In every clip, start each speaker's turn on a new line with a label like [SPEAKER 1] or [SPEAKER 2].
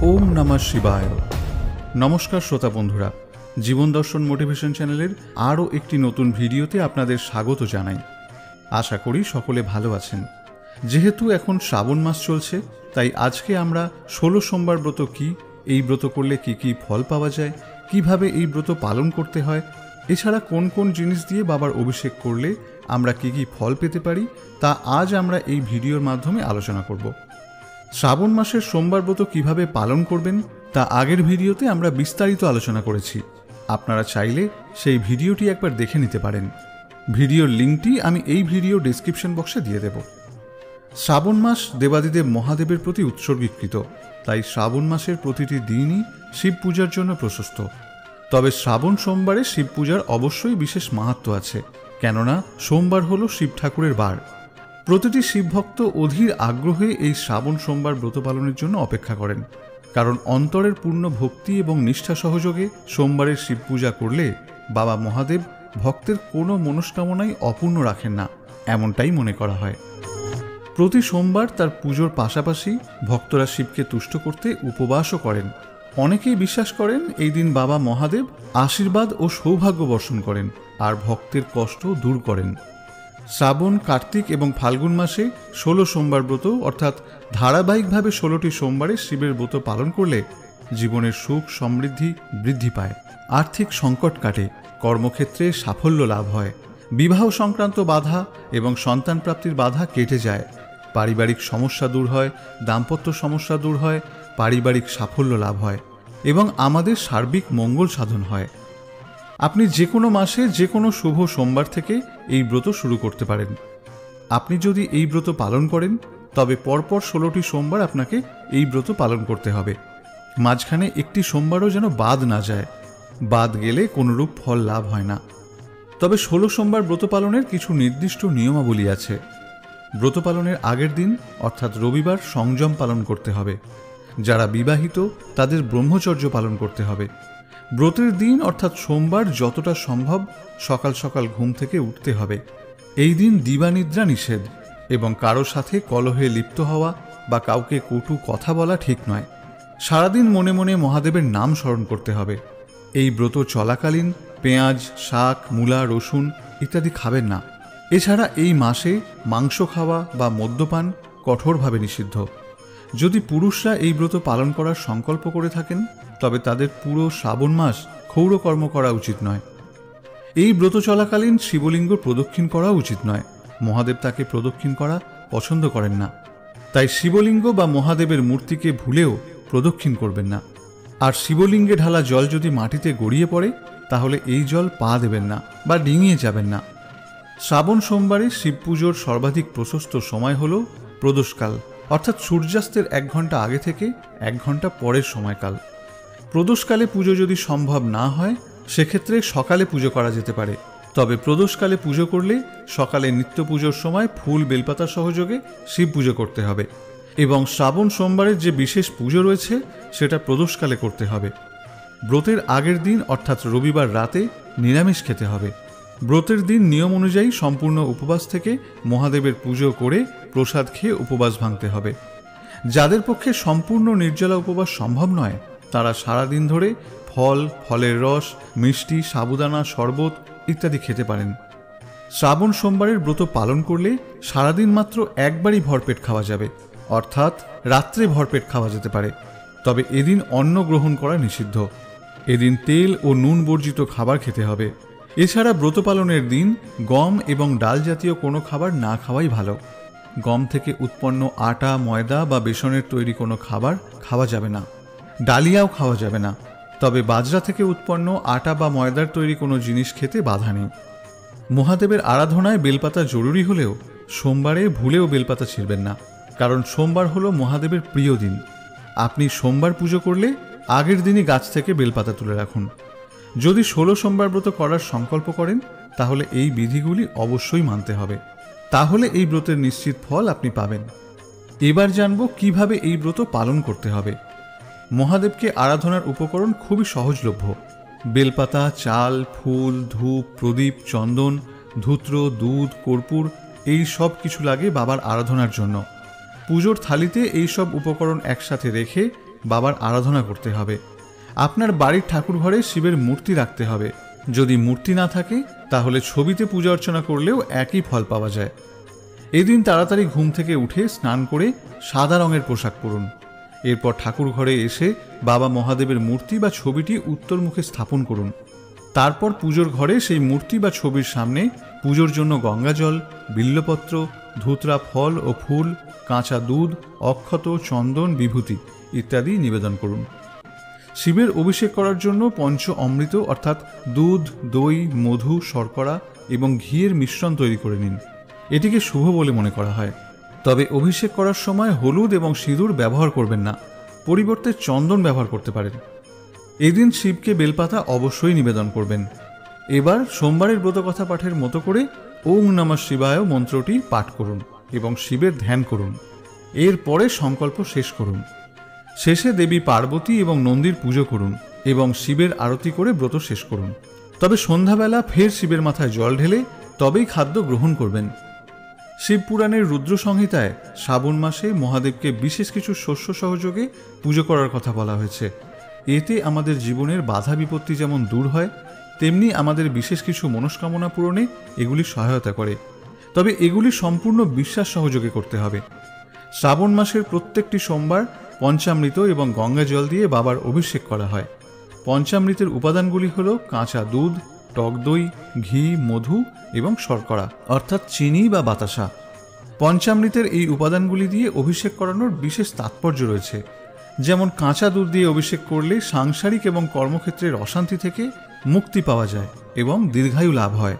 [SPEAKER 1] ওম নমঃ শিবায়। নমস্কার শ্রোতা বন্ধুরা, জীবন দর্শন মোটিভেশন চ্যানেলের আরও একটি নতুন ভিডিওতে আপনাদের স্বাগত জানাই। আশা করি সকলে ভালো আছেন। যেহেতু এখন শ্রাবণ মাস চলছে, তাই আজকে আমরা 16 সোমবার ব্রত কি, এই ব্রত করলে কি কি ফল পাওয়া যায়, কিভাবে এই ব্রত পালন করতে হয়, এছাড়া কোন কোন জিনিস দিয়ে বাবার অভিষেক করলে আমরা কি কি ফল পেতে পারি, তা আজ আমরা এই ভিডিওর মাধ্যমে আলোচনা করব। শ্রাবণ মাসের সোমবার ব্রত কিভাবে পালন করবেন তা আগের ভিডিওতে আমরা বিস্তারিত আলোচনা করেছি। আপনারা চাইলে সেই ভিডিওটি একবার দেখে নিতে পারেন। ভিডিওর লিঙ্কটি আমি এই ভিডিও ডেসক্রিপশন বক্সে দিয়ে দেব। শ্রাবণ মাস দেবাদিদেব মহাদেবের প্রতি উৎসর্গীকৃত, তাই শ্রাবণ মাসের প্রতিটি দিনই শিব পূজার জন্য প্রশস্ত। তবে শ্রাবণ সোমবারে শিব পূজার অবশ্যই বিশেষ মাহাত্ম্য আছে, কেননা সোমবার হল শিব ঠাকুরের বার। প্রতিটি শিবভক্ত অধীর আগ্রহে এই শ্রাবণ সোমবার ব্রত পালনের জন্য অপেক্ষা করেন, কারণ অন্তরের পূর্ণ ভক্তি এবং নিষ্ঠা সহযোগে সোমবারের শিব পূজা করলে বাবা মহাদেব ভক্তের কোনো মনস্কামনাই অপূর্ণ রাখেন না, এমনটাই মনে করা হয়। প্রতি সোমবার তার পুজোর পাশাপাশি ভক্তরা শিবকে তুষ্ট করতে উপবাসও করেন। অনেকেই বিশ্বাস করেন এই দিন বাবা মহাদেব আশীর্বাদ ও সৌভাগ্য বর্ষণ করেন আর ভক্তের কষ্ট দূর করেন। শ্রাবণ, কার্তিক এবং ফাল্গুন মাসে 16 সোমবার ব্রত অর্থাৎ ধারাবাহিকভাবে 16টি সোমবারে শিবের ব্রত পালন করলে জীবনের সুখ সমৃদ্ধি বৃদ্ধি পায়, আর্থিক সংকট কাটে, কর্মক্ষেত্রে সাফল্য লাভ হয়, বিবাহ সংক্রান্ত বাধা এবং সন্তান প্রাপ্তির বাধা কেটে যায়, পারিবারিক সমস্যা দূর হয়, দাম্পত্য সমস্যা দূর হয়, পারিবারিক সাফল্য লাভ হয় এবং আমাদের সার্বিক মঙ্গল সাধন হয়। আপনি যে কোনো মাসে যে কোনো শুভ সোমবার থেকে এই ব্রত শুরু করতে পারেন। আপনি যদি এই ব্রত পালন করেন তবে পরপর 16টি সোমবার আপনাকে এই ব্রত পালন করতে হবে। মাঝখানে একটি সোমবারও যেন বাদ না যায়, বাদ গেলে কোনোরূপ ফল লাভ হয় না। তবে 16 সোমবার ব্রত পালনের কিছু নির্দিষ্ট নিয়মাবলী আছে। ব্রত পালনের আগের দিন অর্থাৎ রবিবার সংযম পালন করতে হবে। যারা বিবাহিত তাদের ব্রহ্মচর্য পালন করতে হবে। ব্রতের দিন অর্থাৎ সোমবার যতটা সম্ভব সকাল সকাল ঘুম থেকে উঠতে হবে। এই দিন দিবানিদ্রা নিষেধ এবং কারো সাথে কলহে লিপ্ত হওয়া বা কাউকে কটু কথা বলা ঠিক নয়। সারাদিন মনে মনে মহাদেবের নাম স্মরণ করতে হবে। এই ব্রত চলাকালীন পেঁয়াজ, শাক, মূলা, রসুন ইত্যাদি খাবেন না। এছাড়া এই মাসে মাংস খাওয়া বা মদ্যপান কঠোরভাবে নিষিদ্ধ। যদি পুরুষরা এই ব্রত পালন করার সংকল্প করে থাকেন তবে তাদের পুরো শ্রাবণ মাস ক্ষৌরকর্ম করা উচিত নয়। এই ব্রত চলাকালীন শিবলিঙ্গ প্রদক্ষিণ করা উচিত নয়। মহাদেব তাকে প্রদক্ষিণ করা পছন্দ করেন না, তাই শিবলিঙ্গ বা মহাদেবের মূর্তিকে ভুলেও প্রদক্ষিণ করবেন না। আর শিবলিঙ্গে ঢালা জল যদি মাটিতে গড়িয়ে পড়ে তাহলে এই জল পা দেবেন না বা ডিঙিয়ে যাবেন না। শ্রাবণ সোমবারে শিব পুজোর সর্বাধিক প্রশস্ত সময় হল প্রদোষকাল, অর্থাৎ সূর্যাস্তের 1 ঘন্টা আগে থেকে 1 ঘন্টা পরের সময়কাল। প্রদোষকালে পুজো যদি সম্ভব না হয় সেক্ষেত্রে সকালে পুজো করা যেতে পারে। তবে প্রদোষকালে পুজো করলে সকালে নিত্য পুজোর সময় ফুল বেলপাতা সহযোগে শিব পুজো করতে হবে এবং শ্রাবণ সোমবারের যে বিশেষ পুজো রয়েছে সেটা প্রদোষকালে করতে হবে। ব্রতের আগের দিন অর্থাৎ রবিবার রাতে নিরামিষ খেতে হবে। ব্রতের দিন নিয়ম অনুযায়ী সম্পূর্ণ উপবাস থেকে মহাদেবের পুজো করে প্রসাদ খেয়ে উপবাস ভাঙতে হবে। যাদের পক্ষে সম্পূর্ণ নির্জলা উপবাস সম্ভব নয় তারা সারাদিন ধরে ফল, ফলের রস, মিষ্টি, সাবুদানা, শরবত ইত্যাদি খেতে পারেন। শ্রাবণ সোমবারের ব্রত পালন করলে সারাদিন মাত্র একবারই ভরপেট খাওয়া যাবে, অর্থাৎ রাত্রে ভরপেট খাওয়া যেতে পারে। তবে এদিন অন্ন গ্রহণ করা নিষিদ্ধ। এদিন তেল ও নুন বর্জিত খাবার খেতে হবে। এছাড়া ব্রত পালনের দিন গম এবং ডাল জাতীয় কোনো খাবার না খাওয়াই ভালো। গম থেকে উৎপন্ন আটা, ময়দা বা বেসনের তৈরি কোনো খাবার খাওয়া যাবে না। ডালিয়াও খাওয়া যাবে না। তবে বাজরা থেকে উৎপন্ন আটা বা ময়দার তৈরি কোনো জিনিস খেতে বাধা নেই। মহাদেবের আরাধনায় বেলপাতা জরুরি হলেও সোমবারে ভুলেও বেলপাতা ছিঁড়বেন না, কারণ সোমবার হলো মহাদেবের প্রিয় দিন। আপনি সোমবার পুজো করলে আগের দিনই গাছ থেকে বেলপাতা তুলে রাখুন। যদি 16 সোমবার ব্রত করার সংকল্প করেন তাহলে এই বিধিগুলি অবশ্যই মানতে হবে, তাহলে এই ব্রতের নিশ্চিত ফল আপনি পাবেন। এবার জানব কিভাবে এই ব্রত পালন করতে হবে। মহাদেবকে আরাধনার উপকরণ খুবই সহজলভ্য। বেলপাতা, চাল, ফুল, ধূপ, প্রদীপ, চন্দন, ধূত্র, দুধ, কর্পূর এই সব কিছু লাগে বাবার আরাধনার জন্য। পুজোর থালিতে এই সব উপকরণ একসাথে রেখে বাবার আরাধনা করতে হবে। আপনার বাড়ির ঠাকুর ঘরে শিবের মূর্তি রাখতে হবে। যদি মূর্তি না থাকে তাহলে ছবিতে পূজা অর্চনা করলেও একই ফল পাওয়া যায়। এদিন তাড়াতাড়ি ঘুম থেকে উঠে স্নান করে সাদা রঙের পোশাক পরুন। এরপর ঠাকুর ঘরে এসে বাবা মহাদেবের মূর্তি বা ছবিটি উত্তর মুখে স্থাপন করুন। তারপর পুজোর ঘরে সেই মূর্তি বা ছবির সামনে পুজোর জন্য গঙ্গাজল, বিল্লপত্র, ধুতরা ফল ও ফুল, কাঁচা দুধ, অক্ষত, চন্দন, বিভূতি ইত্যাদি নিবেদন করুন। শিবের অভিষেক করার জন্য পঞ্চ অমৃত অর্থাৎ দুধ, দই, মধু, শর্করা এবং ঘিয়ের মিশ্রণ তৈরি করে নিন। এটিকে শুভ বলে মনে করা হয়। তবে অভিষেক করার সময় হলুদ এবং সিঁদুর ব্যবহার করবেন না, পরিবর্তে চন্দন ব্যবহার করতে পারেন। এদিন শিবকে বেলপাতা অবশ্যই নিবেদন করবেন। এবার সোমবারের ব্রতকথা পাঠের মতো করে ওং নমঃ শিবায় মন্ত্রটি পাঠ করুন এবং শিবের ধ্যান করুন। এরপরে সংকল্প শেষ করুন। শেষে দেবী পার্বতী এবং নন্দীর পুজো করুন এবং শিবের আরতি করে ব্রত শেষ করুন। তবে সন্ধ্যাবেলা ফের শিবের মাথায় জল ঢেলে তবেই খাদ্য গ্রহণ করবেন। শিবপুরাণের রুদ্র সংহিতায় শ্রাবণ মাসে মহাদেবকে বিশেষ কিছু শস্য সহযোগে পুজো করার কথা বলা হয়েছে। এতে আমাদের জীবনের বাধা বিপত্তি যেমন দূর হয়, তেমনি আমাদের বিশেষ কিছু মনস্কামনা পূরণে এগুলি সহায়তা করে। তবে এগুলি সম্পূর্ণ বিশ্বাস সহযোগে করতে হবে। শ্রাবণ মাসের প্রত্যেকটি সোমবার পঞ্চামৃত এবং গঙ্গা জল দিয়ে বাবার অভিষেক করা হয়। পঞ্চামৃতের উপাদানগুলি হল কাঁচা দুধ, টক দই, ঘি, মধু এবং শর্করা অর্থাৎ চিনি বা বাতাসা। পঞ্চামৃতের এই উপাদানগুলি দিয়ে অভিষেক করানোর বিশেষ তাৎপর্য রয়েছে। যেমন কাঁচা দুধ দিয়ে অভিষেক করলে সাংসারিক এবং কর্মক্ষেত্রের অশান্তি থেকে মুক্তি পাওয়া যায় এবং দীর্ঘায়ু লাভ হয়।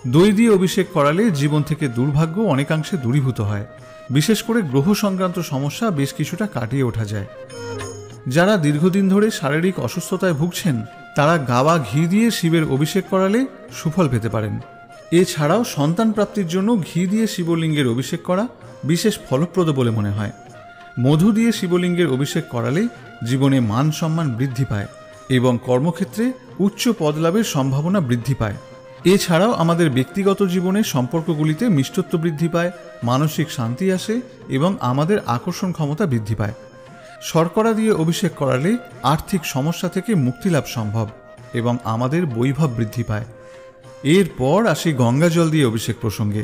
[SPEAKER 1] দই দিয়ে অভিষেক করালে জীবন থেকে দুর্ভাগ্য অনেকাংশে দূরীভূত হয়। বিশেষ করে গ্রহ সংক্রান্ত সমস্যা বেশ কিছুটা কাটিয়ে ওঠা যায়। যারা দীর্ঘদিন ধরে শারীরিক অসুস্থতায় ভুগছেন তারা গাওয়া ঘি দিয়ে শিবের অভিষেক করালে সুফল পেতে পারেন। এছাড়াও সন্তান প্রাপ্তির জন্য ঘি দিয়ে শিবলিঙ্গের অভিষেক করা বিশেষ ফলপ্রদ বলে মনে হয়। মধু দিয়ে শিবলিঙ্গের অভিষেক করালে জীবনে মান সম্মান বৃদ্ধি পায় এবং কর্মক্ষেত্রে উচ্চ পদ লাভের সম্ভাবনা বৃদ্ধি পায়। এছাড়াও আমাদের ব্যক্তিগত জীবনের সম্পর্কগুলিতে মিষ্টত্ব বৃদ্ধি পায়, মানসিক শান্তি আসে এবং আমাদের আকর্ষণ ক্ষমতা বৃদ্ধি পায়। শর্করা দিয়ে অভিষেক করালে আর্থিক সমস্যা থেকে মুক্তি লাভ সম্ভব এবং আমাদের বৈভব বৃদ্ধি পায়। এরপর আসি গঙ্গা জল দিয়ে অভিষেক প্রসঙ্গে।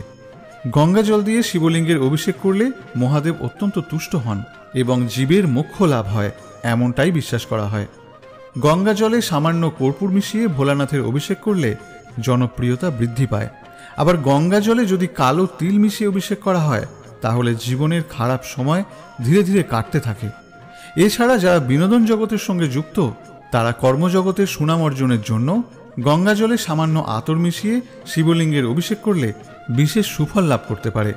[SPEAKER 1] গঙ্গা জল দিয়ে শিবলিঙ্গের অভিষেক করলে মহাদেব অত্যন্ত তুষ্ট হন এবং জীবের মোক্ষ লাভ হয়, এমনটাই বিশ্বাস করা হয়। গঙ্গা জলে সামান্য কর্পূর মিশিয়ে ভোলানাথের অভিষেক করলে জনপ্রিয়তা বৃদ্ধি পায়। আবার গঙ্গা জলে যদি কালো তিল মিশিয়ে অভিষেক করা হয় তাহলে জীবনের খারাপ সময় ধীরে ধীরে কাটতে থাকে। এছাড়া যারা বিনোদন জগতের সঙ্গে যুক্ত তারা কর্মজগতের সুনাম অর্জনের জন্য গঙ্গা জলে সামান্য আতর মিশিয়ে শিবলিঙ্গের অভিষেক করলে বিশেষ সুফল লাভ করতে পারে।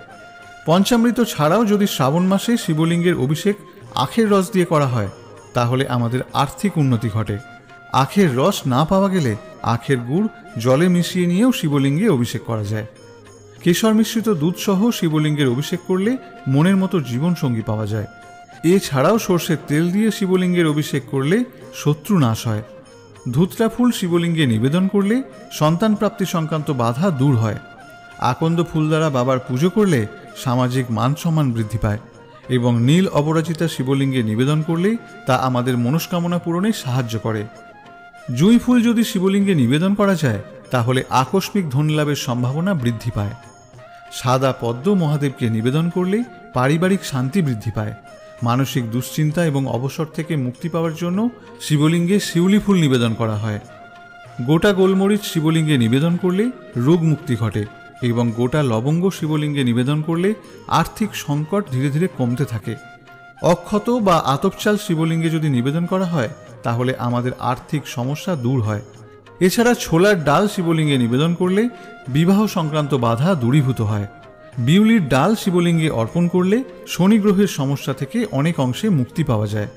[SPEAKER 1] পঞ্চামৃত ছাড়াও যদি শ্রাবণ মাসে শিবলিঙ্গের অভিষেক আখের রস দিয়ে করা হয় তাহলে আমাদের আর্থিক উন্নতি ঘটে। আখের রস না পাওয়া গেলে আখের গুড় জলে মিশিয়ে নিয়েও শিবলিঙ্গে অভিষেক করা যায়। কেশর মিশ্রিত দুধ সহ শিবলিঙ্গের অভিষেক করলে মনের মতো জীবনসঙ্গী পাওয়া যায়। এছাড়াও সর্ষের তেল দিয়ে শিবলিঙ্গের অভিষেক করলে শত্রু নাশ হয়। ধুতরা ফুল শিবলিঙ্গে নিবেদন করলে সন্তান প্রাপ্তি সংক্রান্ত বাধা দূর হয়। আকন্দ ফুল দ্বারা বাবার পুজো করলে সামাজিক মান সম্মান বৃদ্ধি পায় এবং নীল অপরাজিতা শিবলিঙ্গে নিবেদন করলে তা আমাদের মনস্কামনা পূরণে সাহায্য করে। জুঁই ফুল যদি শিবলিঙ্গে নিবেদন করা যায় তাহলে আকস্মিক ধনলাভের সম্ভাবনা বৃদ্ধি পায়। সাদা পদ্ম মহাদেবকে নিবেদন করলে পারিবারিক শান্তি বৃদ্ধি পায়। মানসিক দুশ্চিন্তা এবং অবসর থেকে মুক্তি পাওয়ার জন্য শিবলিঙ্গে শিউলি ফুল নিবেদন করা হয়। গোটা গোলমরিচ শিবলিঙ্গে নিবেদন করলে রোগ মুক্তি ঘটে এবং গোটা লবঙ্গ শিবলিঙ্গে নিবেদন করলে আর্থিক সংকট ধীরে ধীরে কমতে থাকে। অক্ষত বা আতপ চাল শিবলিঙ্গে যদি নিবেদন করা হয় তাহলে আমাদের আর্থিক সমস্যা দূর হয়। এছাড়া ছোলার ডাল শিবলিঙ্গে নিবেদন করলে বিবাহ সংক্রান্ত বাধা দূরীভূত হয়। বিউলির ডাল শিবলিঙ্গে অর্পণ করলে শনি গ্রহের সমস্যা থেকে অনেক অংশে মুক্তি পাওয়া যায়।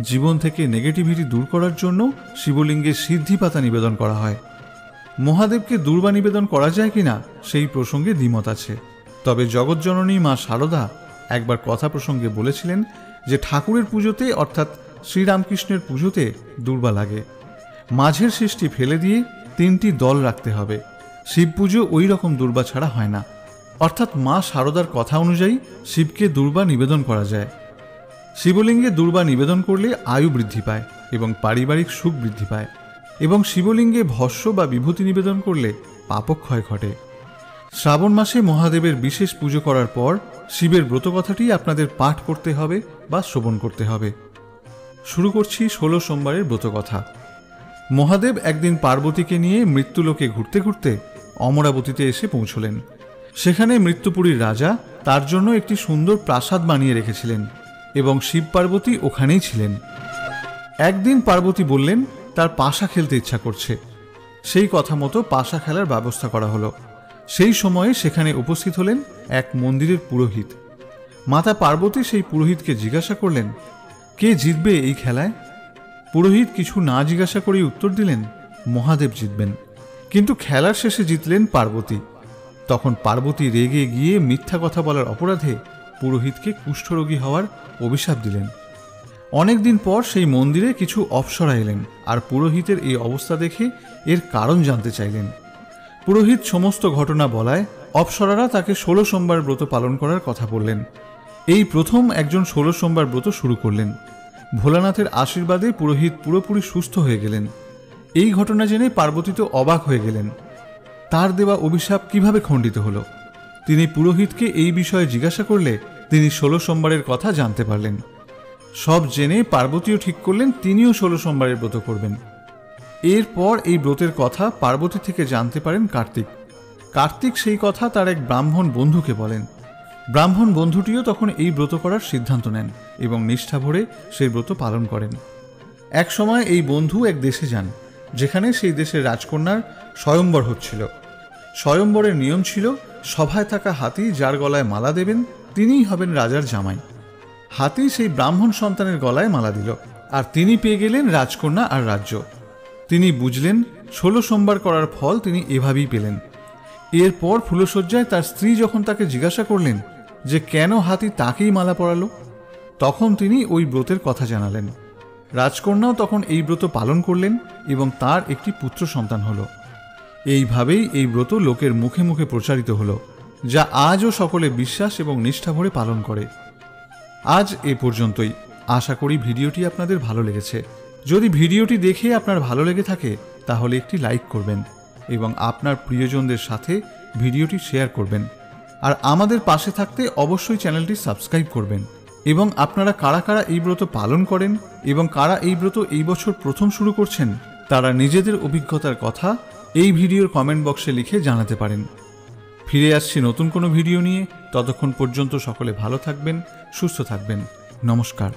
[SPEAKER 1] জীবন থেকে নেগেটিভিটি দূর করার জন্য শিবলিঙ্গে সিদ্ধি পাতা নিবেদন করা হয়। মহাদেবকে দুর্বা নিবেদন করা যায় কিনা সেই প্রসঙ্গে দ্বিমত আছে। তবে জগৎজননী মা শারদা একবার কথা প্রসঙ্গে বলেছিলেন যে ঠাকুরের পুজোতে অর্থাৎ শ্রীরামকৃষ্ণের পুজোতে দুর্বা লাগে। মাঝের সৃষ্টি ফেলে দিয়ে 3টি দল রাখতে হবে। শিব পুজো ওই রকম দুর্বা ছাড়া হয় না। অর্থাৎ মা শারদার কথা অনুযায়ী শিবকে দুর্বা নিবেদন করা যায়। শিবলিঙ্গে দুর্বা নিবেদন করলে আয়ু বৃদ্ধি পায় এবং পারিবারিক সুখ বৃদ্ধি পায়, এবং শিবলিঙ্গে ভস্য বা বিভূতি নিবেদন করলে পাপক্ষয় ঘটে। শ্রাবণ মাসে মহাদেবের বিশেষ পুজো করার পর শিবের ব্রতকথাটি আপনাদের পাঠ করতে হবে বা শ্রবণ করতে হবে। শুরু করছি 16 সোমবারের ব্রতকথা। মহাদেব একদিন পার্বতীকে নিয়ে মৃত্যুলোকে ঘুরতে ঘুরতে অমরাবতীতে এসে পৌঁছলেন। সেখানে মৃত্যুপুরীর রাজা তার জন্য একটি সুন্দর প্রাসাদ বানিয়ে রেখেছিলেন এবং শিব পার্বতী ওখানেই ছিলেন। একদিন পার্বতী বললেন তার পাশা খেলতে ইচ্ছা করছে। সেই কথা মতো পাশা খেলার ব্যবস্থা করা হলো। সেই সময়ে সেখানে উপস্থিত হলেন এক মন্দিরের পুরোহিত। মাতা পার্বতী সেই পুরোহিতকে জিজ্ঞাসা করলেন, কে জিতবে এই খেলায়? পুরোহিত কিছু না জিজ্ঞাসা করেই উত্তর দিলেন, মহাদেব জিতবেন। কিন্তু খেলার শেষে জিতলেন পার্বতী। তখন পার্বতী রেগে গিয়ে মিথ্যা কথা বলার অপরাধে পুরোহিতকে কুষ্ঠরোগী হওয়ার অভিশাপ দিলেন। অনেকদিন পর সেই মন্দিরে কিছু অপ্সরা এলেন আর পুরোহিতের এই অবস্থা দেখে এর কারণ জানতে চাইলেন। পুরোহিত সমস্ত ঘটনা বলায় অপ্সরারা তাকে 16 সোমবার ব্রত পালন করার কথা বললেন। এই প্রথম একজন 16 সোমবার ব্রত শুরু করলেন। ভোলানাথের আশীর্বাদে পুরোহিত পুরোপুরি সুস্থ হয়ে গেলেন। এই ঘটনা জেনে পার্বতী তো অবাক হয়ে গেলেন। তার দেওয়া অভিশাপ কিভাবে খণ্ডিত হলো? তিনি পুরোহিতকে এই বিষয়ে জিজ্ঞাসা করলে তিনি 16 সোমবারের কথা জানতে পারলেন। সব জেনে পার্বতীও ঠিক করলেন তিনিও 16 সোমবারের ব্রত করবেন। এরপর এই ব্রতের কথা পার্বতী থেকে জানতে পারেন কার্তিক। কার্তিক সেই কথা তার এক ব্রাহ্মণ বন্ধুকে বলেন। ব্রাহ্মণ বন্ধুটিও তখন এই ব্রত করার সিদ্ধান্ত নেন এবং নিষ্ঠা ভরে সেই ব্রত পালন করেন। এক সময় এই বন্ধু এক দেশে যান, যেখানে সেই দেশের রাজকন্যার স্বয়ম্বর হচ্ছিল। স্বয়ম্বরের নিয়ম ছিল সভায় থাকা হাতি যার গলায় মালা দেবেন তিনিই হবেন রাজার জামাই। হাতি সেই ব্রাহ্মণ সন্তানের গলায় মালা দিল আর তিনি পেয়ে গেলেন রাজকন্যা আর রাজ্য। তিনি বুঝলেন 16 সোমবার করার ফল তিনি এভাবেই পেলেন। এরপর ফুলশয্যায় তার স্ত্রী যখন তাকে জিজ্ঞাসা করলেন যে কেন হাতি তাকেই মালা পরালো, তখন তিনি ওই ব্রতের কথা জানালেন। রাজকন্যাও তখন এই ব্রত পালন করলেন এবং তার একটি পুত্র সন্তান হল। এইভাবেই এই ব্রত লোকের মুখে মুখে প্রচারিত হল, যা আজও সকলে বিশ্বাস এবং নিষ্ঠা ভরে পালন করে। আজ এ পর্যন্তই। আশা করি ভিডিওটি আপনাদের ভালো লেগেছে। যদি ভিডিওটি দেখে আপনার ভালো লেগে থাকে তাহলে একটি লাইক করবেন এবং আপনার প্রিয়জনদের সাথে ভিডিওটি শেয়ার করবেন। আর আমাদের পাশে থাকতে অবশ্যই চ্যানেলটি সাবস্ক্রাইব করবেন। এবং আপনারা কারা কারা এই ব্রত পালন করেন এবং কারা এই ব্রত এই বছর প্রথম শুরু করছেন তারা নিজেদের অভিজ্ঞতার কথা এই ভিডিওর কমেন্ট বক্সে লিখে জানাতে পারেন। ফিরে আসছি নতুন কোনো ভিডিও নিয়ে। ততক্ষণ পর্যন্ত সকলে ভালো থাকবেন, সুস্থ থাকবেন। নমস্কার।